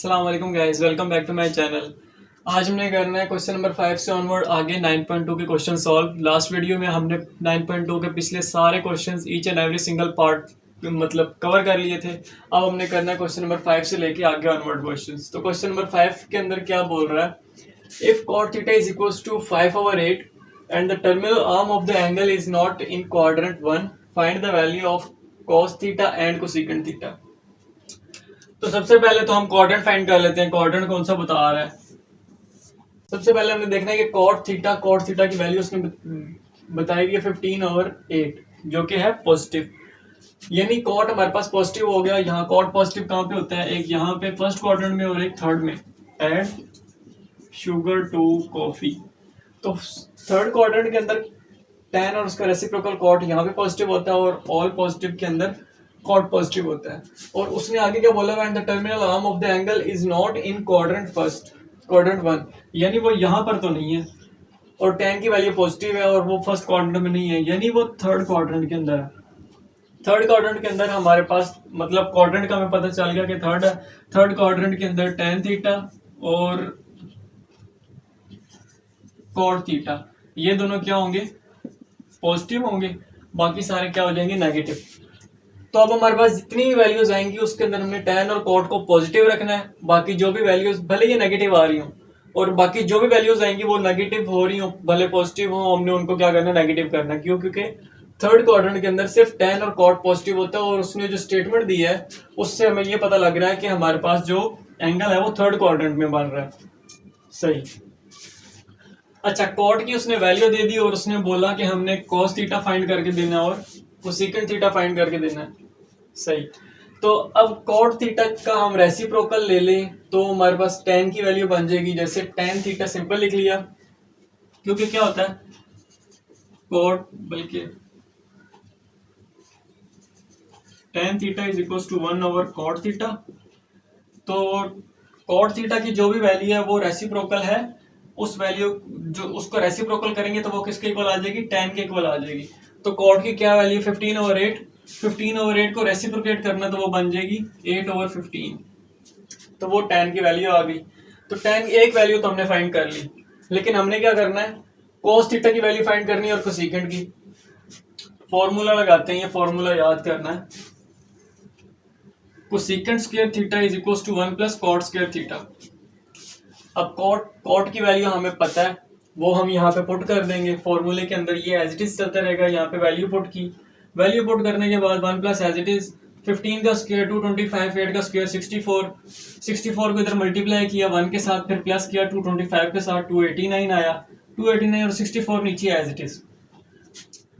अस्सलाम वालेकुम guys, welcome back to my channel. आज हमने करना है क्वेश्चन नंबर 5 से ऑनवर्ड आगे 9.2 के क्वेश्चन सॉल्व। लास्ट वीडियो में हमने 9.2 के पिछले सारे questions each and every single part मतलब कवर कर लिए थे। अब हमने करना है क्वेश्चन नंबर 5 से लेके आगे ऑनवर्ड क्वेश्चंस। तो क्वेश्चन नंबर 5 के अंदर क्या बोल रहा है, if cot theta is equals to 5/8 and the terminal arm of the angle is not in quadrant 1, find the value of cos theta and cosecant theta. तो सबसे पहले तो हम क्वाड्रेंट फाइंड कर लेते हैं। क्वाड्रेंट कौन सा बता रहा है, सबसे पहले हमने देखना है कि cot थीटा की वैल्यू उसने बताई हुई है 15/8 जो कि है पॉजिटिव, यानी cot हमारे पास पॉजिटिव हो गया। यहाँ cot पॉजिटिव कहाँ पे होता है, एक यहाँ पे फर्स्ट क्वाड्रेंट में और एक थर्ड में। ऐड शुगर टू कॉफी, तो थर्ड क्वाड्रेंट के अंदर tan और उसका रेसिप्रोकल cot यहाँ पे पॉजिटिव होता है और ऑल पॉजिटिव के अंदर cot पॉजिटिव होता है। और उसने आगे क्या बोला, when the terminal arm of the angle is not in quadrant 1, यानी वो यहाँ पर तो नहीं है और tan की वैल्यू पॉजिटिव है और वो फर्स्ट क्वाड्रेंट में नहीं है, यानी वो थर्ड क्वाड्रेंट के अंदर है। थर्ड क्वाड्रेंट के अंदर हमारे पास मतलब क्वाड्रेंट का हमें पता चल गया कि थर्ड है। थर्ड क्वाड्रेंट के अंदर tan थीटा और cot थीटा ये दोनों क्या होंगे, पॉजिटिव होंगे, बाकी सारे क्या हो जाएंगे, नेगेटिव। तो अब हमारे पास जितनी भी वैल्यूज आएंगी उसके अंदर हमने tan और cot को पॉजिटिव रखना है, बाकी जो भी वैल्यूज भले ये नेगेटिव आ रही हो और बाकी जो भी वैल्यूज आएंगी वो नेगेटिव हो रही हो भले पॉजिटिव हो, हमने उनको क्या करना है, नेगेटिव करना है। क्यों? क्योंकि थर्ड क्वाड्रेंट के अंदर सिर्फ tan और cot पॉजिटिव होता है और उसने जो स्टेटमेंट दी है उससे हमें ये पता लग रहा है कि हमारे पास जो एंगल है वो थर्ड क्वाड्रेंट में बन रहा है। सही। अच्छा, cot की उसने वैल्यू दे दी और उसने बोला कि हमने cos थीटा फाइंड करके देना है और कोसेकेंट थीटा फाइंड करके देना है। सही। तो अब cot थीटा का हम रेसिप्रोकल ले लें तो हमारे पास tan की वैल्यू बन जाएगी, जैसे tan थीटा सिंपल लिख लिया, क्योंकि क्या होता है cot बल्कि tan theta is equal to 1/cot theta. तो cot थीटा की जो भी वैल्यू है वो रेसिप्रोकल है, उस वैल्यू जो उसको रेसिप्रोकल करेंगे तो वो किसके इक्वल आ जाएगी, tan के इक्वल आ जाएगी। तो cot की क्या वैल्यू 15/8, 15/8 को रेसिप्रोकेट करना तो वो बन जाएगी 8/15, तो वो tan की वैल्यू आ गई। तो tan की एक वैल्यू तो हमने फाइंड कर ली, लेकिन हमने क्या करना है, cos थीटा की वैल्यू फाइंड करनी है और कोसेकेंट की। फॉर्मूला लगाते हैं, ये फॉर्मूला याद करना है, cosecant square theta is equal to 1 plus cot square theta. अब cot की वैल्यू हमें पता है, वो हम यहाँ पे पुट कर देंगे फॉर्मूले के अंदर, ये एज इट इज चलता रहेगा। यहाँ पे वैल्यू पुट की, वैल्यू पुट करने के बाद 1 प्लस एज इट इज 15 का स्क्वायर 225, 8 का स्क्वायर 64, 64 को इधर मल्टीप्लाई किया 1 के साथ, फिर प्लस किया 225 के साथ, 289 आया, 289 और 64 नीचे एज इट इज।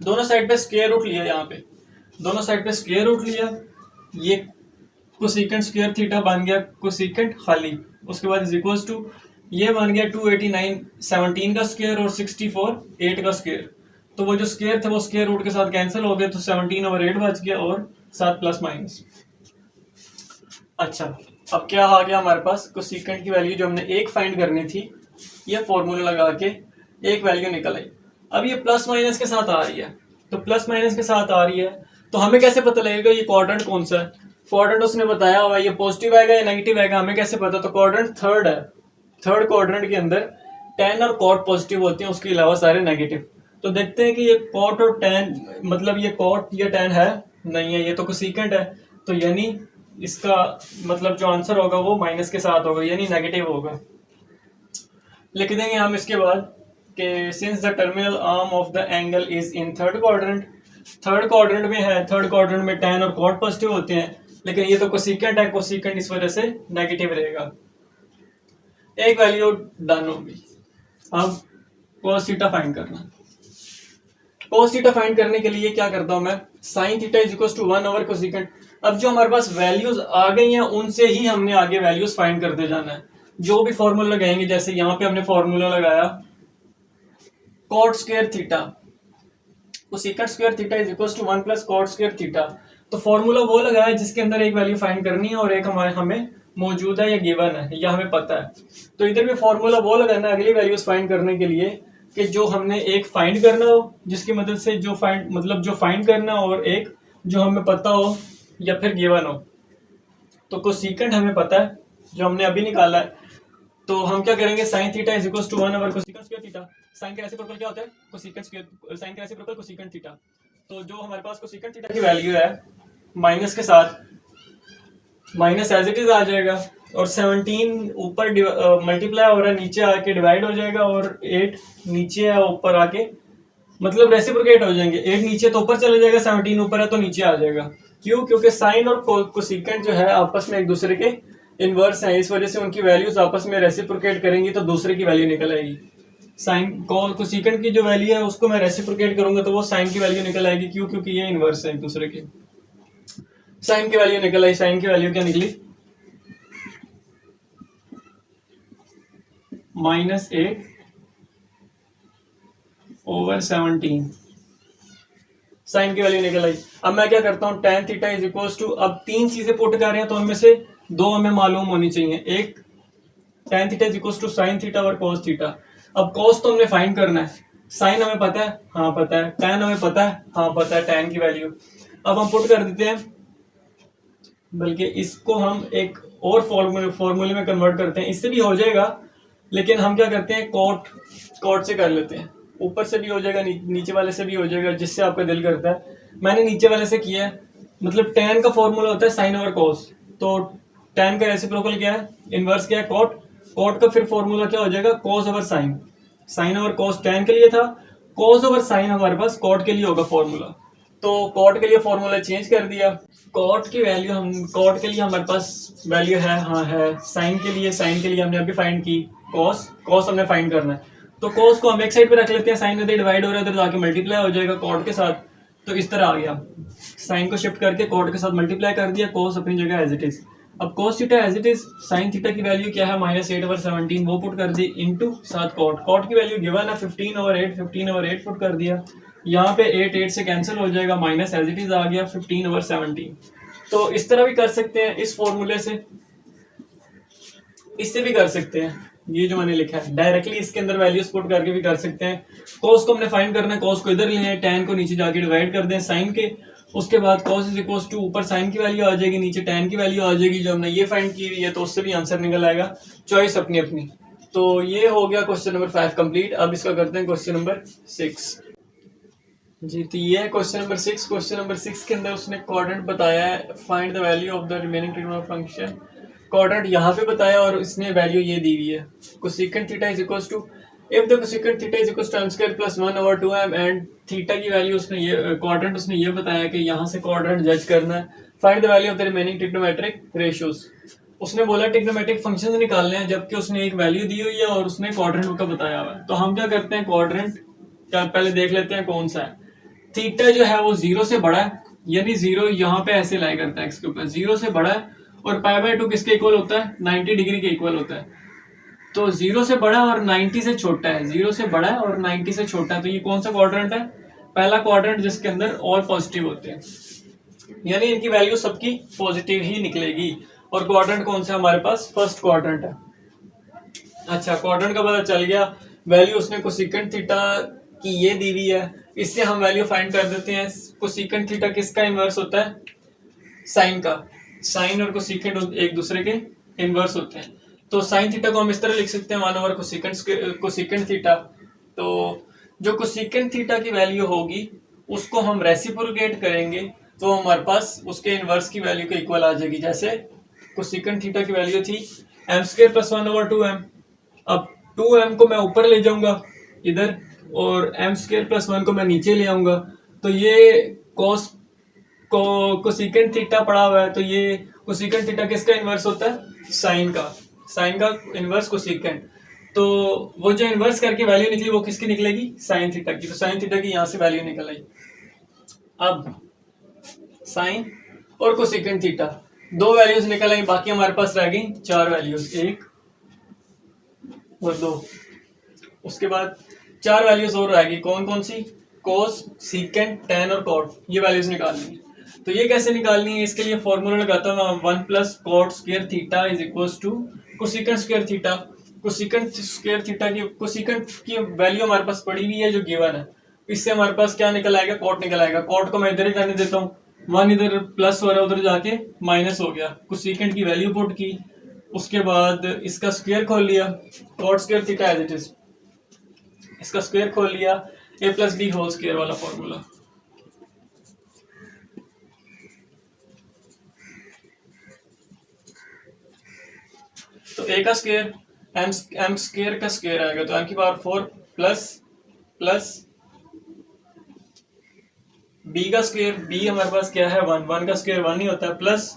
दोनों साइड पे स्क्वायर रूट लिया, यहाँ पे दोनों साइड पे स्क्वायर रूट लिया, ये कोसेकेंट स्क्वायर थीटा बन गया कोसेकेंट खाली, उसके बाद इज इक्वल्स टू ये बन गया 289 17 का स्क्वायर और 64 8 का स्क्वायर। तो वो जो स्क्वायर थे वो स्क्वायर रूट के साथ कैंसिल हो गए, तो 17/8 बच गया और साथ प्लस माइनस। अच्छा, अब क्या आ गया हमारे पास, कोसेकेंट की वैल्यू जो हमने एक फाइंड करनी थी, ये फॉर्मूला लगा के एक वैल्यू निकल आई। अब ये प्लस माइनस के साथ आ रही है, तो प्लस माइनस के साथ आ रही है तो हमें कैसे पता लगेगा ये क्वाड्रेंट कौन सा है। क्वाड्रेंट उसने बताया हुआ ये पॉजिटिव आएगा या नेगेटिव आएगा, हमें कैसे पता। तो क्वाड्रेंट थर्ड है, थर्ड क्वाड्रेंट के अंदर tan और cot पॉजिटिव होते हैं, उसके अलावा सारे नेगेटिव। तो देखते हैं कि ये cot और tan मतलब ये cot या tan है नहीं है, ये तो कोसेकेंट है, तो यानी इसका मतलब जो आंसर होगा वो माइनस के साथ होगा, यानी नेगेटिव होगा। लिख देंगे हम इसके बाद कि since the terminal arm of the angle is in third quadrant, third quadrant में है, थर्ड क्वाड्रेंट में tan और cot पॉजिटिव होते हैं, लेकिन ये तो कोसेकेंट है, कोसेकेंट इस वजह से नेगेटिव रहेगा। एक वैल्यू डन होगी। अब cos थीटा फाइंड करना, cos थीटा फाइंड करने के लिए क्या करता हूं मैं, sin theta is equal to 1/कोसेकेंट। अब जो हमारे पास वैल्यूज आ गई हैं उनसे ही हमने आगे वैल्यूज फाइंड करते जाना है। जो भी फॉर्मूला लगाएंगे, जैसे यहाँ पे हमने फॉर्मूला लगाया cot square theta, cosecant square theta is equal to 1 plus cot square theta. तो फॉर्मूला वो लगाया जिसके अंदर एक वैल्यू फाइंड करनी है और एक हमें मौजूद है या गिवन है या हमें पता है। तो इधर भी फॉर्मूला वो लगाना है अगली वैल्यूज फाइंड करने के लिए कि जो हमने एक फाइंड करना हो, जिसकी मदद से जो फाइंड करना हो, और एक जो हमें पता हो या फिर गिवन हो। तो कोसेकेंट हमें पता है जो हमने अभी निकाला है। तो हम क्या करेंगे, sine theta is equal to 1 over cosecant square theta. Sine के रेसिप्रोकल क्या होता है, कोसेकंड स्क्वायर, साइन के रेसिप्रोकल कोसेकंड थीटा। तो जो हमारे पास कोसेकंड थीटा की वैल्यू है माइनस के साथ, माइनस एज इट इज आ जाएगा, और 17 ऊपर मल्टीप्लाई हो रहा है, नीचे आके डिवाइड हो जाएगा, और 8 नीचे है ऊपर आके, मतलब रेसिप्रोकेट हो जाएंगे। 8 नीचे तो ऊपर चले जाएगा, 17 ऊपर है तो नीचे आ जाएगा। क्यों? क्योंकि साइन और कोसेकंड जो है आपस में एक दूसरे के इनवर्स है, इस वजह से उनकी वैल्यूज आपस में रेसिप्रोकेट करेंगी तो दूसरे की वैल्यू निकल आएगी। साइन कोसेकंड की जो वैल्यू है उसको मैं रेसिप्रोकेट करूंगा तो वो साइन की वैल्यू निकल आएगी। क्यों? क्योंकि ये इनवर्स है एक दूसरे के। साइन की वैल्यू निकल आई। साइन की वैल्यू क्या निकली, -8 ओवर 17। साइन की वैल्यू निकल आई। अब मैं क्या करता हूँ, tan theta is equal to, अब 3 चीजें पुट कर रहे हैं तो उनमें से 2 हमें मालूम होनी चाहिए। एक tan theta is equal to sine theta और cos थीटा। अब cos तो हमने फाइंड करना है, साइन हमें पता है, हाँ पता है, tan हमें पता है, हाँ पता है tan की वैल्यू। अब हम पुट कर देते हैं, बल्कि इसको हम एक और फॉर्मूले में कन्वर्ट करते हैं, इससे भी हो जाएगा, लेकिन हम क्या करते हैं, कॉट से कर लेते हैं। ऊपर से भी हो जाएगा, नीचे वाले से भी हो जाएगा, जिससे आपका दिल करता है। मैंने नीचे वाले से किया है, मतलब tan का फॉर्मूला होता है साइन ओवर cos, तो tan का रेसिप्रोकल क्या है, इनवर्स क्या है, कॉट। कॉट का फिर फॉर्मूला क्या हो जाएगा, cos over sine. Sine over cos tan के लिए था, cos ओवर साइन हमारे पास कॉट के लिए होगा फॉर्मूला। तो कॉट के लिए फॉर्मूला चेंज कर दिया। कॉट की वैल्यू, हम कॉट के लिए हमारे पास वैल्यू है, हाँ है। साइन के लिए हमने अभी फाइंड की, कॉस हमने फाइंड करना है, तो कॉस को हम एक साइड पे रख लेते हैं, साइन इधर डिवाइड हो रहा है, इधर जाके मल्टीप्लाई हो जाएगा कॉट के साथ, तो इस तरह आ गया। साइन को शिफ्ट करके कॉट के साथ मल्टीप्लाई कर दिया, कॉस अपनी जगह एज इट इज। अब cos theta as it is, sine theta की वैल्यू क्या है, -8 ओवर 17, वो पुट कर दी, इंटू साथ कॉट की वैल्यू गिवन है 15 ओवर 8 पुट कर दिया। यहाँ पे 8 से कैंसिल हो जाएगा, माइनस एज इट इज आ गया 15 ओवर 17। तो इस तरह भी कर सकते हैं, इस फॉर्मूले से, इससे भी कर सकते हैं। ये जो मैंने लिखा है डायरेक्टली इसके अंदर वैल्यूज पुट करके भी कर सकते हैं। cos को हमने फाइंड करना है, cos को इधर ले आए, tan को नीचे जाके डिवाइड कर दें साइन के, उसके बाद cos इज इक्वल टू, ऊपर साइन की वैल्यू आ जाएगी, नीचे tan की वैल्यू आ जाएगी, जो हमने ये फाइंड की हुई है, तो उससे भी आंसर निकल आएगा। चॉइस अपनी अपनी। तो ये हो गया क्वेश्चन नंबर 5 कंप्लीट। अब इसका करते हैं क्वेश्चन नंबर 6 जी। तो ये है क्वेश्चन नंबर 6। क्वेश्चन नंबर 6 के अंदर उसने क्वाड्रेंट बताया है, find the value of the remaining trigonometric function. Quadrant यहाँ पे बताया और इसने वैल्यू ये दी हुई है, cosecant theta is equal to, if the cosecant theta is equal to m square plus 1 over 2m, and theta की वैल्यू उसने ये क्वाड्रेंट उसने ये बताया कि यहाँ से क्वाड्रेंट जज करना है। Find the value of the remaining trigonometric ratios. उसने बोला ट्रिग्नोमेट्रिक फंक्शन निकालने हैं, जबकि उसने एक वैल्यू दी हुई है और उसने क्वाड्रेंट का बताया हुआ है। तो हम क्या करते हैं, क्वाड्रेंट क्या पहले देख लेते हैं कौन सा है। थीटा जो है वो 0 से बड़ा है, यानी 0 यहाँ पे ऐसे लाई करता है एक्स के ऊपर, 0 से बड़ा है, और π/2 किसके इक्वल होता है, 90 डिग्री के इक्वल होता है। तो 0 से बड़ा और 90 से छोटा है, 0 से बड़ा है और 90 से छोटा है, तो ये कौन सा क्वाड्रेंट है, पहला क्वाड्रेंट जिसके अंदर ऑल पॉजिटिव होते हैं, यानी इनकी वैल्यू सबकी पॉजिटिव ही निकलेगी। और क्वाड्रेंट कौन सा हमारे पास, फर्स्ट क्वाड्रेंट है। अच्छा, क्वाड्रेंट का पता चल गया। वैल्यू उसने कोसेकंड थीटा की ये दी हुई है, इससे हम वैल्यू फाइंड कर देते हैं। कोसेकंड थीटा किसका इनवर्स होता है, साइन का। साइन और कोसेकंड एक दूसरे के इनवर्स होते हैं। तो साइन थीटा को हम इस तरह लिख सकते हैं 1 ओवर कोसेकंड थीटा। तो जो कोसेकंड थीटा की वैल्यू होगी उसको हम रेसिप्रोकेट करेंगे तो हमारे पास उसके इनवर्स की वैल्यू के इक्वल आ जाएगी। जैसे कोसेकंड थीटा की वैल्यू थी m square plus 1 over 2m। अब 2m को मैं ऊपर ले जाऊंगा इधर, और m स्क्वायर प्लस 1 को मैं नीचे ले आऊंगा, तो ये cos कोसेकंड थीटा पड़ा हुआ है, तो ये कोसेकंड थीटा किसका इनवर्स होता है, साइन का। साइन का इनवर्स कोसेकंड, तो वो जो इनवर्स करके वैल्यू निकली वो किसकी निकलेगी, साइन थीटा की। तो साइन थीटा की यहाँ से वैल्यू निकल आई। अब साइन और कोसेकंड थीटा दो वैल्यूज निकल आई, बाकी हमारे पास रह गई 4 वैल्यूज, 1 और 2। उसके बाद 4 वैल्यूज और रह गई, कौन कौन सी, कोस, सीकेंड, टेन और कॉट, ये वैल्यूज निकालनी है। तो ये कैसे निकालनी है, इसके लिए फॉर्मूला लगाता हूँ 1 plus cot square theta is equal to cosecant square theta. Cosecant square theta की कोसेकंड की वैल्यू हमारे पास पड़ी हुई है जो गिवन है, इससे हमारे पास क्या निकल आएगा, कॉट निकल आएगा। कॉट को मैं इधर ही जाने देता हूँ, 1 इधर प्लस हो रहा है, उधर जाके माइनस हो गया। कोसेकंड की वैल्यू पुट की, उसके बाद इसका स्क्वायर खोल लिया, cot square theta as it is, इसका स्क्वायर खोल लिया, A plus B whole square वाला फॉर्मूला। तो ए का स्क्वायर एम स्क्वायर का स्क्वायर आएगा, तो एम की पावर 4 प्लस बी का स्क्वायर, बी हमारे पास क्या है 1, 1 का स्क्वायर 1 ही होता है, प्लस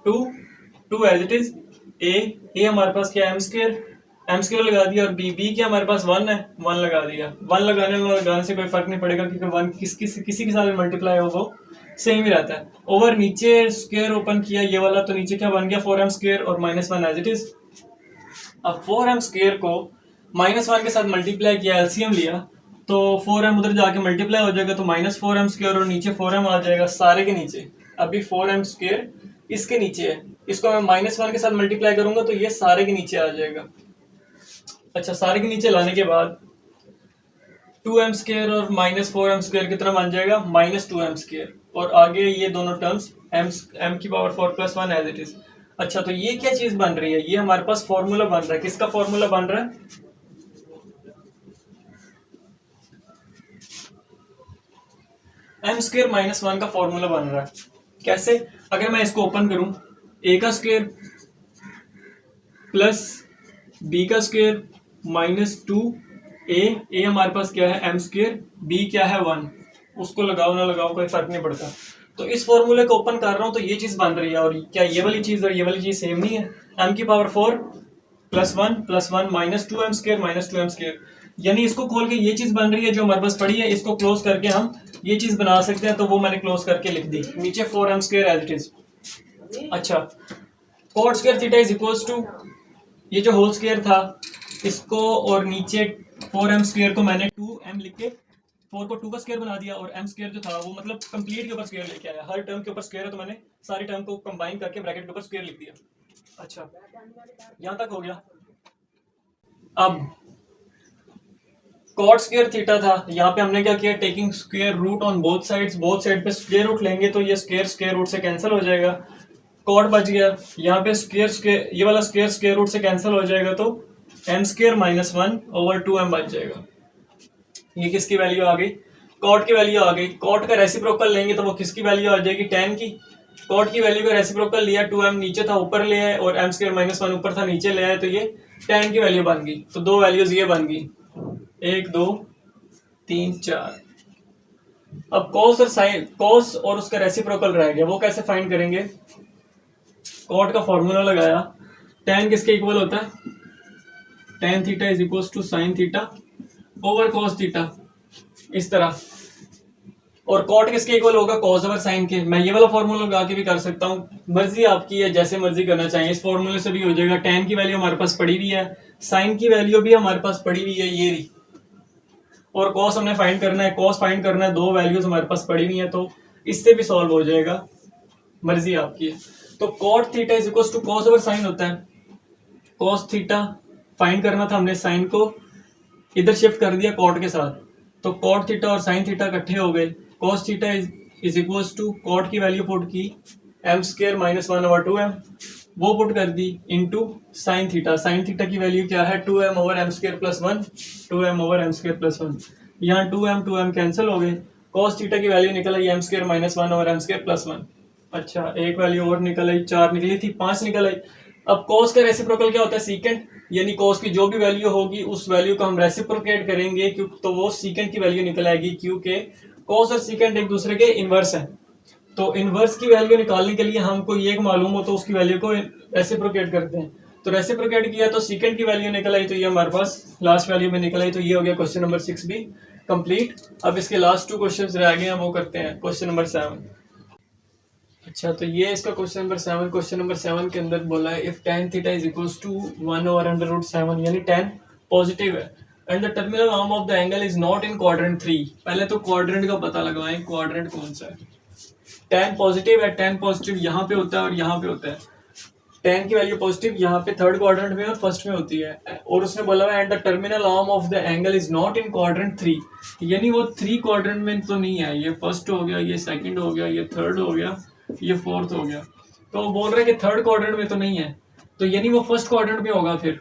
2 एज इट इज, ए हमारे पास क्या है एम स्क्वायर लगा दिया, और बी क्या हमारे पास 1 है, 1 लगा दिया। 1 लगाने से कोई फर्क नहीं पड़ेगा, क्योंकि 1 किसी के साथ मल्टीप्लाई हो वो सेम ही रहता है। ओवर नीचे स्क्वायर ओपन किया ये वाला, तो नीचे क्या बन गया 4m स्क्वायर और -1 एज इट इज। अब 4m स्क्वायर को -1 के साथ मल्टीप्लाई किया, एलसीएम लिया, तो 4m उधर जाके मल्टीप्लाई हो जाएगा, तो -4m स्क्वायर और नीचे 4m आ जाएगा सारे के नीचे। अभी 4m स्क्वायर इसके नीचे है, इसको मैं -1 के साथ मल्टीप्लाई करूंगा तो ये सारे के नीचे आ जाएगा। अच्छा, सारे के नीचे लाने के बाद 2m स्क्वायर और -4m स्क्वायर कितना बन जाएगा -2m स्क्वायर, और आगे ये दोनों टर्म्स m की पावर 4 + 1 एज इट इज। अच्छा, तो ये क्या चीज बन रही है, ये हमारे पास फॉर्मूला बन रहा है, किसका फॉर्मूला बन रहा है, m स्क्वायर -1 का फॉर्मूला बन रहा है। कैसे, अगर मैं इसको ओपन करूं, a का स्क्वायर प्लस b का स्क्वायर -2a हमारे पास क्या है m स्क्वायर, b क्या है 1, उसको लगाओ ना लगाओ कोई फर्क नहीं पड़ता। तो इस फॉर्मूले को ओपन कर रहा हूं तो ये चीज बन रही है, और क्या ये वाली चीज और ये वाली चीज सेम नहीं है, m की पावर 4 + 1 -2m स्क्वायर, यानी इसको खोल के ये चीज बन रही है जो हमारे पास पड़ी है, इसको क्लोज करके हम ये चीज बना सकते हैं, तो वो मैंने क्लोज करके लिख दी, नीचे 4m square as it is. अच्छा, cot square theta is equals to, ये जो होल स्क्वायर था इसको, और नीचे 4m स्क्वायर को मैंने 2m लिख के 4 को 2 का स्क्वायर बना दिया, और m स्क्वायर जो था वो मतलब कंप्लीट के ऊपर स्क्वायर लेके आया, हर टर्म के ऊपर स्क्वायर है, तो मैंने सारी टर्म को कंबाइन करके ब्रैकेट के ऊपर स्क्वायर लिख दिया। अच्छा, यहां तक हो गया। अब कॉट स्क्वायर थीटा था, यहाँ पे हमने क्या किया, taking square root on both sides, both side पे स्क्वायर रूट लेंगे तो ये स्क्वायर रूट से कैंसिल हो जाएगा, कॉट बच गया। यहाँ पे स्क्वायर ये वाला स्क्वायर रूट से कैंसिल हो जाएगा, तो m स्क्वायर -1 / 2m बच जाएगा। ये किसकी वैल्यू आ गई, कॉट की वैल्यू आ गई। कॉट का रेसिप्रोकल लेंगे तो वो किसकी वैल्यू आ जाएगी, tan की। कॉट की वैल्यू का रेसिप्रोकल लिया, 2m नीचे था ऊपर ले आए, और m स्क्वायर -1 ऊपर था नीचे ले आए, तो ये tan की वैल्यू बन गई। तो दो वैल्यूज ये बन गई, 1 2 3 4। अब कॉस और उसका रेसिप्रोकल रह गया, वो कैसे फाइंड करेंगे, कॉट का फॉर्मूला लगाया, tan किसके इक्वल होता है, tan theta is equal to sin theta over cos theta, इस तरह। और कॉट किसके इक्वल होगा, cos ओवर sin के। मैं ये वाला फॉर्मूला लगा के भी कर सकता हूँ, मर्जी आपकी है, जैसे मर्जी करना चाहिए। इस फॉर्मूले से भी हो जाएगा। tan की वैल्यू हमारे पास पड़ी हुई है, sin की वैल्यू भी हमारे पास पड़ी हुई है, ये रही, और कॉस हमने फाइंड करना है, कॉस फाइंड करना है, दो वैल्यूज हमारे पास पड़ी हुई है, तो इससे भी सॉल्व हो जाएगा, मर्जी आपकी है। तो cot theta is equal to cos over sine होता है। कॉस थीटा फाइंड करना था हमने, साइन को इधर शिफ्ट कर दिया कॉट के साथ, तो कॉट थीटा और साइन थीटा इकट्ठे हो गए। Cos theta is equal to cot की वैल्यू पुट की m स्क्वायर -1 / 2m, वो पुट कर दी, into sine theta. Sine theta की वैल्यू क्या है, 2m over m square + 1, 2m over m square + 1। यहाँ 2m कैंसिल हो गए। कॉस थीटा की वैल्यू निकल आई m square -1 over m square + 1। अच्छा, एक वैल्यू और निकल आई, 4 निकली थी, 5 निकल आई। अब कॉस का रेसिप्रोकल क्या होता है, सीकेंट, यानी कॉस की जो भी वैल्यू होगी उस वैल्यू को हम रेसिप्रोकेट करेंगे, क्योंकि तो वो सीकेंट की वैल्यू निकल आएगी, क्योंकि कॉस और सीकेंट एक दूसरे के इनवर्स हैं। तो इनवर्स की वैल्यू निकालने के लिए हमको ये मालूम हो तो उसकी वैल्यू को रेसिप्रोकेट करते हैं। तो रेसिप्रोकेट किया तो सीकेंट की वैल्यू निकल आई, तो ये हमारे पास लास्ट वैल्यू में निकल आई। तो ये हो गया क्वेश्चन नंबर 6 भी कंप्लीट। अब इसके लास्ट 2 क्वेश्चंस रह गए हैं, वो करते हैं क्वेश्चन नंबर 7। अच्छा, तो ये इसका क्वेश्चन नंबर 7। क्वेश्चन नंबर 7 के अंदर बोला है if tan theta is equals to 1 over √7, यानी tan पॉजिटिव है, and the terminal arm of the angle is not in quadrant 3। पहले तो क्वाड्रेंट का पता लगाएं, क्वाड्रेंट कौन सा है। tan पॉजिटिव है, tan पॉजिटिव यहाँ पे होता है और यहाँ पे होता है। tan की वैल्यू पॉजिटिव यहाँ पे 3rd क्वाड्रेंट में और 1st में होती है, और उसने बोला है and the terminal arm of the angle is not in quadrant 3, यानी वो 3 क्वाड्रेंट में तो नहीं है। ये 1st हो गया, ये 2nd हो गया, ये 3rd हो गया, ये 4th हो गया। तो वो बोल रहे हैं कि 3rd क्वाड्रेंट में तो नहीं है, तो यानी वो फर्स्ट क्वाड्रेंट में होगा फिर,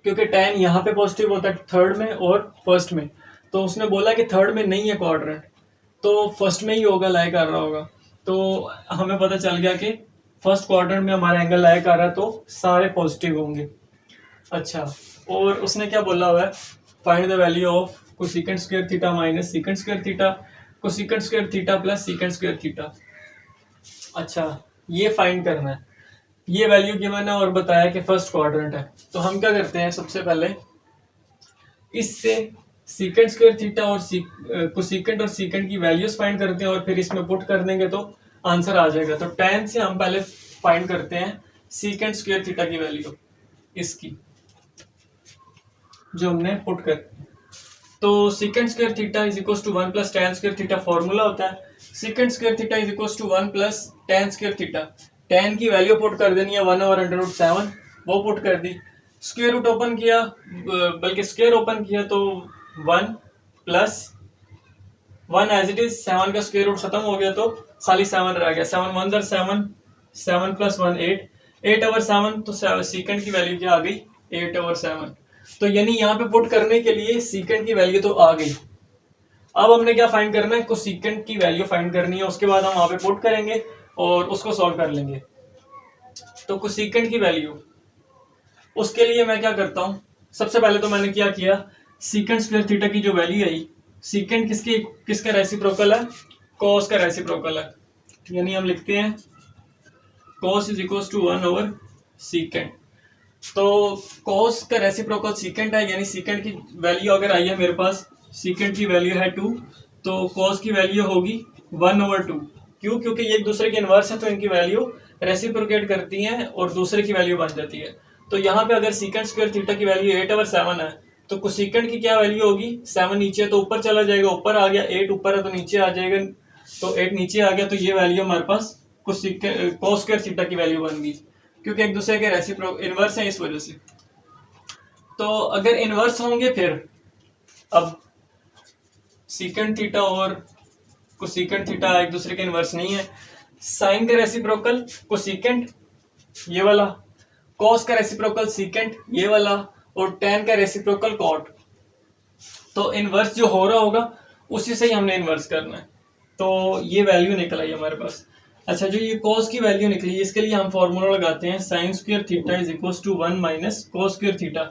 क्योंकि tan यहाँ पे पॉजिटिव होता है थर्ड में और फर्स्ट में। तो उसने बोला कि थर्ड में नहीं है क्वाड्रेंट, तो फर्स्ट में ही होगा, लाई कर रहा होगा। तो हमें पता चल गया कि फर्स्ट क्वाड्रेंट में हमारा एंगल लाई कर रहा है, तो सारे पॉजिटिव होंगे। अच्छा, और उसने क्या बोला हुआ है, find the value of cosecant square theta minus secant square theta, cosecant square theta plus secant square theta. अच्छा, ये फाइंड करना है, ये वैल्यू गिवन है और बताया कि फर्स्ट क्वाड्रेंट है। तो हम क्या करते हैं, सबसे पहले इससे सीकेंट स्क्वायर थीटा और कोसेकेंट और सीकेंट की वैल्यूज फाइंड करते हैं और फिर इसमें पुट कर देंगे तो आंसर आ जाएगा। तो tan से हम पहले फाइंड करते हैं सीकेंट स्क्वायर थीटा की वैल्यू, इसकी जो हमने पुट कर। तो secant square theta is equal to 1 plus tan square theta, formula होता है secant square theta is equal to 1 plus tan square theta. tan की वैल्यू पुट कर देनी है 1 ओवर अंडर रूट 7, वो पुट कर दी। स्क्वायर रूट ओपन किया, बल्कि स्क्वायर ओपन किया तो 1 प्लस 1 एज इट इज, 7 का स्क्वायर रूट खत्म हो गया तो खाली 7 रह गया। 7 1 दर 7, 7 प्लस 1 8, 8 ओवर 7, तो सीकेंट की वैल्यू क्या आ गई, 8 ओवर 7। तो यानी यहाँ पे पुट करने के लिए सीकेंट की वैल्यू तो आ गई। अब हमने क्या फाइंड करना है, कोसेकेंट की वैल्यू फाइंड करनी है, उसके बाद हम वहां पे पुट करेंगे और उसको सॉल्व कर लेंगे। तो कोसेकेंट की वैल्यू, उसके लिए मैं क्या करता हूं, सबसे पहले तो मैंने क्या किया, सीकेंट स्क्वायर थीटा की जो वैल्यू आई, सीकेंट किसका रेसिप्रोकल है, कॉस का रेसिप्रोकल है। यानी हम लिखते हैं cos is equal to 1 over secant. तो कॉस का रेसिप्रोकल सीकेंट है, यानी सीकेंट की वैल्यू अगर आई है मेरे पास, सीकेंट की वैल्यू है 2, तो कॉस की वैल्यू होगी 1 ओवर 2। क्यों, क्योंकि ये एक दूसरे के इनवर्स है, तो इनकी वैल्यू रेसिप्रोकेट करती हैं और दूसरे की वैल्यू बन जाती है। तो यहाँ पे अगर सीकेंट स्क्वायर थीटा की वैल्यू 8 ओवर 7 है, तो कोसेकेंट की क्या वैल्यू होगी, 7 नीचे है तो ऊपर चला जाएगा, ऊपर आ गया, 8 ऊपर है तो नीचे आ जाएगा, तो 8 नीचे आ गया, तो ये वैल्यू हमारे पास कॉस स्क्वायर थीटा की वैल्यू बन गई, क्योंकि एक दूसरे के इनवर्स है इस वजह से। तो अगर इनवर्स होंगे फिर, अब सीकेंट थीटा और कोसेकेंट थीटा एक दूसरे के इनवर्स नहीं है। साइन का रेसिप्रोकल कोसेकेंट ये वाला, कॉस का रेसिप्रोकल सीकेंट ये वाला, और tan का रेसिप्रोकल कॉट। तो इनवर्स जो हो रहा होगा उसी से ही हमने इनवर्स करना है। तो ये वैल्यू निकल आई हमारे पास। अच्छा, जो ये cos की वैल्यू निकली, इसके लिए हम फॉर्मूला लगाते हैं sine square theta is equal to 1 minus cos square theta.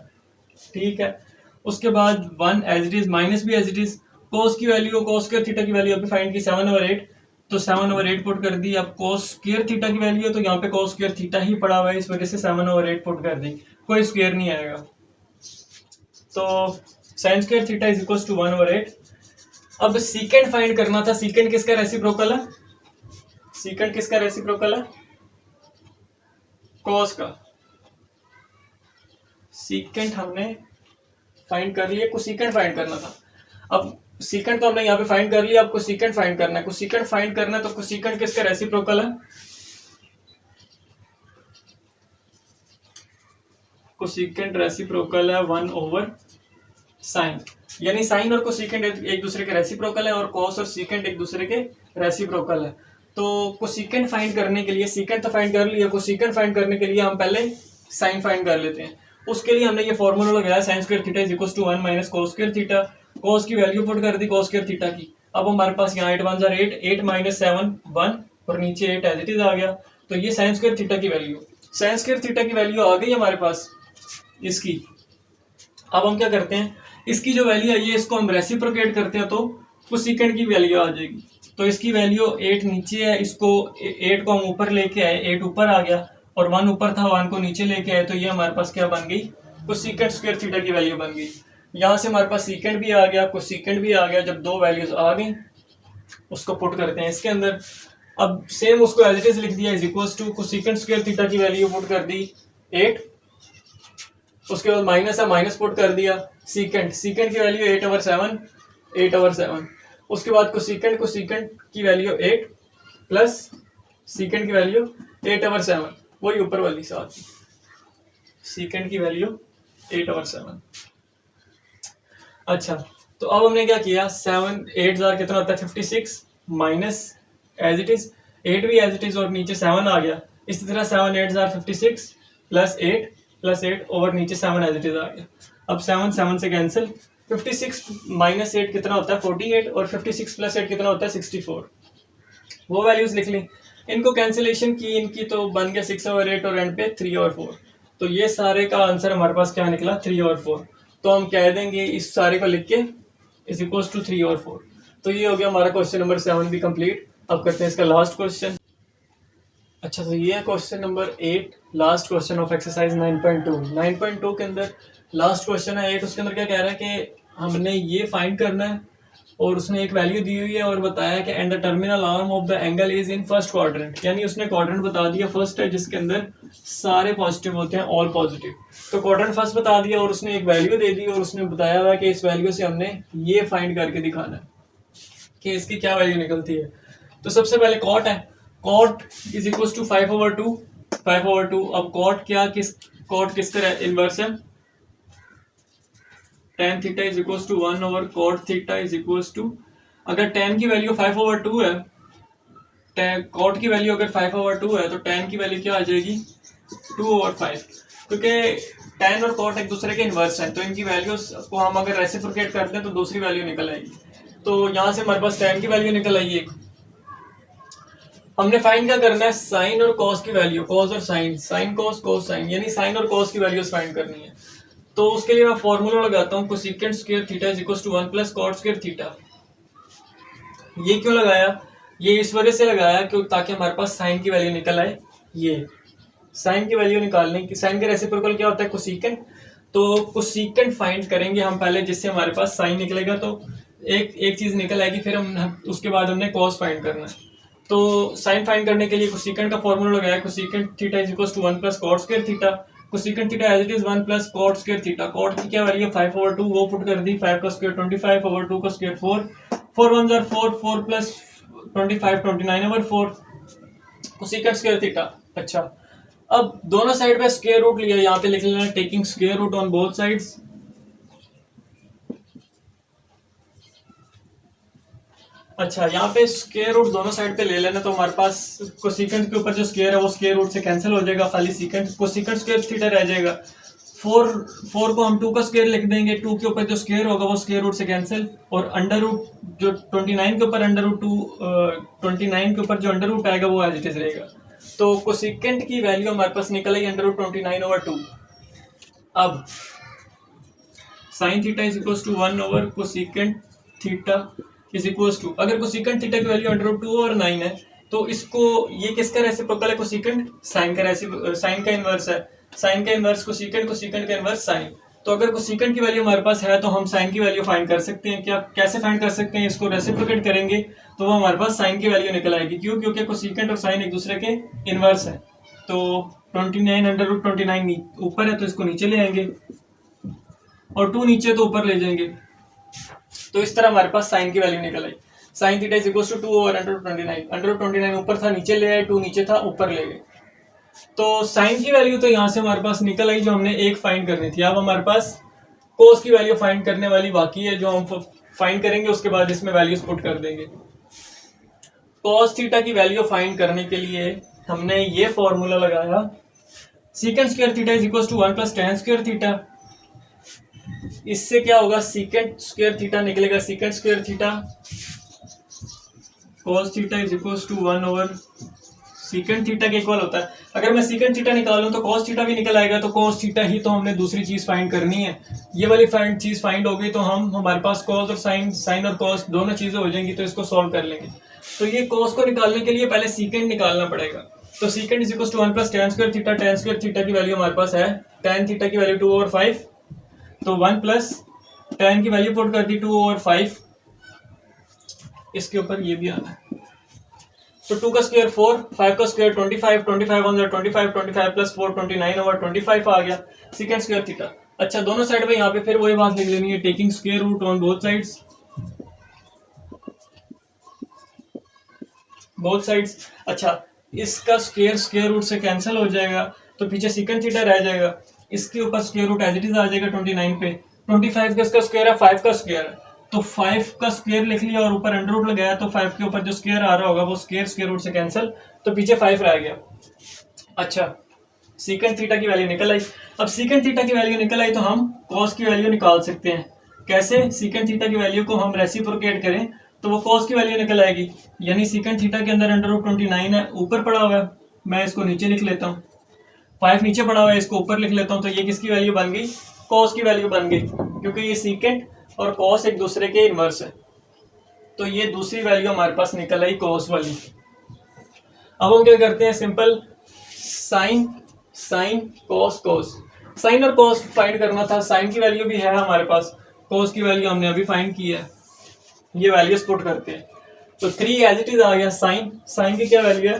ठीक है, उसके बाद 1 एज इट इज, माइनस भी एज इट इज, cos की वैल्यू, cos स्क्वायर थीटा की वैल्यू अभी फाइंड की 7 ओवर 8, तो 7 ओवर 8 पुट कर दी। अब cos स्क्वायर थीटा की वैल्यू है तो यहाँ पे cos स्क्वायर थीटा ही पड़ा हुआ है, इस वजह से 7 ओवर 8 पुट कर दी, कोई स्क्वायर नहीं आएगा। तो sine square theta is equal to 1 over 8। अब सीकेंट फाइंड करना था, सीकेंट किसका रेसिप्रोकल है, सीकेंट किसका रेसिप्रोकल है, कॉस का। सीकेंट हमने फाइंड कर लिया, कोसेकेंट फाइंड करना था। अब सीकेंट तो हमने यहाँ पे फाइंड कर लिया, अब कोसेकेंट फाइंड करना है। कोसेकेंट फाइंड करना है तो कोसेकेंट किसका रेसिप्रोकल है, कोसेकेंट रेसिप्रोकल है 1 ओवर साइन। यानी साइन और कोसेकेंट एक दूसरे के रेसिप्रोकल है और कॉस और सीकेंट एक दूसरे के रेसिप्रोकल है। तो कोसेकेंट फाइंड करने के लिए, सीकेंट तो फाइंड कर लिया, कोसेकेंट फाइंड करने के लिए हम पहले साइन फाइंड कर लेते हैं। उसके लिए हमने ये फॉर्मूला लगाया sine square theta is equal to 1 minus cos square theta. Cos की वैल्यू पुट कर दी कॉस स्क्वायर थीटा की। अब हमारे पास यहाँ 8 1 8, 8 माइनस 7 1 और नीचे 8 एज इट इज आ गया। तो ये साइन स्क्वायर थीटा की वैल्यू, साइन स्क्वायर थीटा की वैल्यू आ गई हमारे पास इसकी। अब हम क्या करते हैं, इसकी जो वैल्यू है ये, इसको हम रेसिप्रोकेट करते हैं तो कोसेकेंट की वैल्यू आ जाएगी। तो इसकी वैल्यू 8 नीचे है, इसको 8 को हम ऊपर लेके आए, 8 ऊपर आ गया और 1 ऊपर था, 1 को नीचे लेके आए, तो ये हमारे पास क्या बन गई, कोसेकेंट स्क्वायर थीटा की वैल्यू बन गई। यहाँ से हमारे पास सीकेंट भी आ गया, कोसेकेंट भी आ गया। जब दो वैल्यूज आ गई उसको पुट करते हैं इसके अंदर। अब सेम उसको एज इट इज लिख दिया, is equals to cosecant square theta की वैल्यू पुट कर दी 8, उसके बाद माइनस है, माइनस पुट कर दिया। सीकेंट, सीकेंट की वैल्यू 8 ओवर 7, 8 ओवर 7। उसके बाद कोसेकेंट, कोसेकेंट की वैल्यू 8 प्लस सीकेंट की वैल्यू 8 ओवर 7, वही ऊपर वाली साथ, सीकेंट की वैल्यू 8 ओवर 7। अच्छा, तो अब हमने क्या किया, 7 8 जार कितना होता है 56, माइनस एज इट इज 8 भी एज इट इज और नीचे 7 आ गया। इसी तरह 7 8 जार 56 +8 ओवर नीचे 7 एज इट इज आ गया। अब 7 7 से कैंसिल, 56 माइनस 8 कितना होता है 48 और 56 + 8 कितना होता है 64। वो वैल्यूज लिख ली, इनको कैंसिलेशन की इनकी तो बन गया 6/8 और एंड पे 3/4। तो ये सारे का आंसर हमारे पास क्या निकला 3/4। तो हम कह देंगे इस सारे को लिख के इज इक्वल टू 3/4। तो ये हो गया हमारा क्वेश्चन नंबर 7 भी कंप्लीट। अब करते हैं इसका लास्ट क्वेश्चन। अच्छा, तो ये है question number 8, last question of exercise 9.2। 9.2 के अंदर लास्ट क्वेश्चन है 8। उसके अंदर क्या कह रहा है कि हमने ये फाइंड करना है और उसने एक वैल्यू दी हुई है और बताया कि and the terminal arm of the angle is in first quadrant, यानी उसने क्वाड्रेंट बता दिया फर्स्ट है जिसके अंदर सारे पॉजिटिव होते हैं, ऑल पॉजिटिव। तो क्वाड्रेंट फर्स्ट बता दिया और उसने एक वैल्यू दे दी और उसने बताया हुआ कि इस वैल्यू से हमने ये फाइंड करके दिखाना है कि इसकी क्या वैल्यू निकलती है। तो सबसे पहले कॉट है, कॉट इज इक्वल टू 5/2। 5/2। अब कॉट किसका इनवर्स है, tan theta is equal to 1 over cot theta is equal to, अगर tan की वैल्यू 5/2 है, cot की वैल्यू अगर 5/2 है तो tan की वैल्यू क्या आ जाएगी 2/5, क्योंकि tan और cot एक दूसरे के इनवर्स हैं। तो इनकी वैल्यूज को हम अगर रेसिप्रोकेट करते हैं तो दूसरी वैल्यू निकल आएगी। तो यहाँ से हमारे पास tan की वैल्यू निकल आई एक। हमने फाइंड क्या करना है, साइन और कॉस की वैल्यू, कॉस और sine, sine cos cos sine, यानी साइन और कॉस की वैल्यूज फाइंड करनी है। तो उसके लिए मैं फॉर्मूला लगाता हूँ cosecant square theta is equal to 1 + cot square theta. ये क्यों लगाया, ये इस वजह से लगाया क्यों, ताकि हमारे पास साइन की वैल्यू निकल आए। ये साइन की वैल्यू निकालने की, साइन का रेसिप्रोकल क्या होता है कोसेकेंट, तो कोसेकेंट फाइंड करेंगे हम पहले जिससे हमारे पास साइन निकलेगा। तो एक चीज निकल आएगी, फिर हम उसके बाद हमने कॉस फाइंड करना है। तो साइन फाइंड करने के लिए कोसेकेंट का फॉर्मूला लगाया, cosecant theta is equal to 1 + cot square theta. Cosecant theta as it is 1 + cot square theta. Cot की क्या वैल्यू है 5/2, वो पुट कर दी, 5 का स्क्वायर 25/2 का square 4, 4 1 jar 4, 4 + 25 29/4 cosecant square theta. अच्छा, अब दोनों साइड पे स्क्वायर रूट लिया, यहाँ पे लिख लेना taking square root on both sides. अच्छा, यहाँ पे स्क्वायर रूट दोनों साइड पे ले लेना, तो हमारे पास कोसेकेंट के ऊपर जो स्क्वायर है वो स्क्वायर रूट से कैंसिल हो जाएगा, खाली सीकेंट कोसेकेंट स्क्वायर थीटा रह जाएगा। 4 को हम 2 का स्क्वायर लिख देंगे, 2 के ऊपर जो स्क्वायर होगा वो स्क्वायर रूट से कैंसिल, और अंडर रूट जो 29 के ऊपर अंडर रूट 2, 29 के ऊपर जो अंडर रूट आएगा वो एज इट इज रहेगा। तो कोसेकेंट की वैल्यू हमारे पास निकल आई √29/2। अब sine theta is equal to 1 over cosecant theta is equal to, अगर कोसेकेंट थीटा की वैल्यू √2/9 है तो इसको, ये किसका रेसिप्रोकल है कोसेकेंट, साइन का साइन का इनवर्स है, साइन का इनवर्स कोसेकेंट, कोसेकेंट का इनवर्स साइन। तो अगर कोसेकेंट की वैल्यू हमारे पास है तो हम साइन की वैल्यू फाइंड कर सकते हैं। क्या कैसे फाइंड कर सकते हैं, इसको रेसिप्रोकेट करेंगे तो वो हमारे पास साइन की वैल्यू निकल आएगी। क्यों, क्योंकि कोसेकेंट और साइन एक दूसरे के इनवर्स है। तो 29 √29 ऊपर है तो इसको नीचे ले आएंगे और 2 नीचे तो ऊपर ले जाएंगे। तो इस तरह हमारे पास साइन की वैल्यू निकल आई। Sine theta is equal to 2 over √29 ऊपर था नीचे ले आए, 2 नीचे था ऊपर ले गए। तो साइन की वैल्यू तो यहाँ से हमारे पास निकल आई जो हमने एक फाइंड करनी थी। अब हमारे पास कोस की वैल्यू फाइंड करने वाली बाकी है, जो हम फाइंड करेंगे उसके बाद इसमें वैल्यूज पुट कर देंगे। कोस थीटा की वैल्यू फाइंड करने के लिए हमने ये फॉर्मूला लगाया, secant square theta is equal to 1 + tan square theta. इससे क्या होगा, सीकेंट स्क्वायर थीटा निकलेगा, secant square theta cos theta is equal to 1 over secant theta के इक्वल होता है। अगर मैं सीकेंट थीटा निकालूं तो cos थीटा भी निकल आएगा। तो cos थीटा ही तो हमने दूसरी चीज फाइंड करनी है। ये वाली चीज फाइंड हो गई तो हमारे पास cos और साइन और cos दोनों चीजें हो जाएंगी, तो इसको सॉल्व कर लेंगे। तो ये cos को निकालने के लिए पहले सीकेंट निकालना पड़ेगा। तो secant is equal to 1 + tan square theta. tan square theta की वैल्यू हमारे पास है, tan थीटा की वैल्यू 2/5, तो 1 + tan की वैल्यू पुट कर दी 2/5, इसके ऊपर ये भी आना है। तो 2 का स्क्वायर 4, 5 का स्क्वायर 25, 25 1 25, 25 + 4 29/25 आ गया सीकेंट स्क्वायर थीटा। अच्छा, दोनों साइड पे यहाँ पे फिर वही बात लिख लेनी है, taking square root on both sides. अच्छा, इसका स्क्वायर रूट से कैंसिल हो जाएगा तो पीछे सीकेंट थीटा रह जाएगा, इसके ऊपर square root as it is आ जाएगा 29 पे। 25 का इसका स्क्वायर है, 5 का स्क्वायर है, तो 5 का स्क्वायर लिख लिया और ऊपर अंडर रूट लगाया, तो 5 के ऊपर जो स्क्वायर आ रहा होगा वो स्क्वायर रूट से कैंसिल, तो पीछे 5 रह गया। अच्छा, सीकेंट थीटा की वैल्यू निकल आई। अब सीकेंट थीटा की वैल्यू निकल आई तो हम कॉस की वैल्यू निकाल सकते हैं। कैसे? सीकेंट थीटा की वैल्यू को हम रेसिप्रोकेट करें तो वो कॉस की वैल्यू निकल आएगी। यानी सीकेंट थीटा के अंदर √29 है, ऊपर पड़ा हुआ है, मैं इसको नीचे लिख लेता हूँ। 5 नीचे पड़ा हुआ है, इसको ऊपर लिख लेता हूँ। तो ये किसकी वैल्यू बन गई? कॉस की वैल्यू बन गई, क्योंकि ये सीकेंट और कॉस एक दूसरे के इनवर्स है। तो ये दूसरी वैल्यू हमारे पास निकल आई कॉस वाली। अब हम क्या करते हैं? Simple sine cos cos, sine और कॉस फाइंड करना था। साइन की वैल्यू भी है हमारे पास, कॉस की वैल्यू हमने अभी फाइंड की है। ये वैल्यूज पुट करते हैं तो 3 एज इट इज आ गया। साइन की क्या वैल्यू है?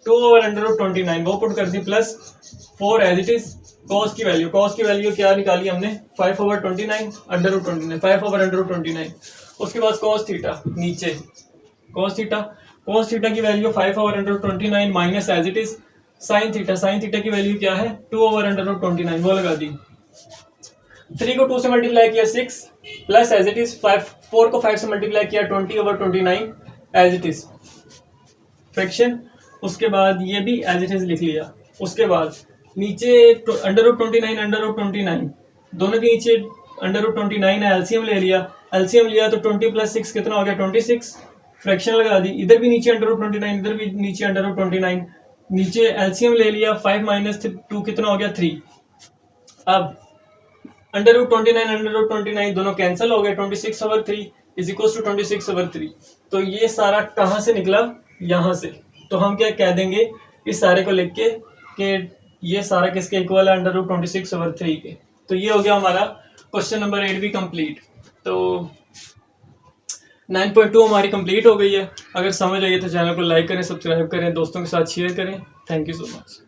2/√29, वो पुट कर दी, plus 4 as it is. Cos की वैल्यू क्या निकाली हमने? 5/29 √29, 5/√29। उसके बाद कॉस थीटा नीचे, कॉस थीटा की value 5/√29 minus as it is sine theta की वैल्यू क्या है? 2/√29, वो लगा दी। 3 को 2 से मल्टीप्लाई किया 6, प्लस एज इट इज 4 को 5 से मल्टीप्लाई किया 20/29 एज इट इज फ्रैक्शन। उसके बाद ये भी एज इट इज लिख लिया। उसके बाद नीचे √29 दोनों के नीचे √29 है, एलसीएम ले लिया। तो 20 + 6 कितना हो गया? 26, फ्रैक्शन लगा दी। इधर भी नीचे √29, इधर भी नीचे √29, नीचे एलसीएम ले लिया। 5 - 2 कितना हो गया? 3। अब √29 दोनों कैंसिल हो गए। 26/3 = 26/3। तो ये सारा कहाँ से निकला? यहाँ से। तो हम क्या कह देंगे इस सारे को लिख के कि ये सारा किसके इक्वल है? √26/3 के। तो ये हो गया हमारा क्वेश्चन नंबर 8 भी कंप्लीट। तो 9.2 हमारी कंप्लीट हो गई है। अगर समझ आई तो चैनल को लाइक करें, सब्सक्राइब करें, दोस्तों के साथ शेयर करें। Thank you so much.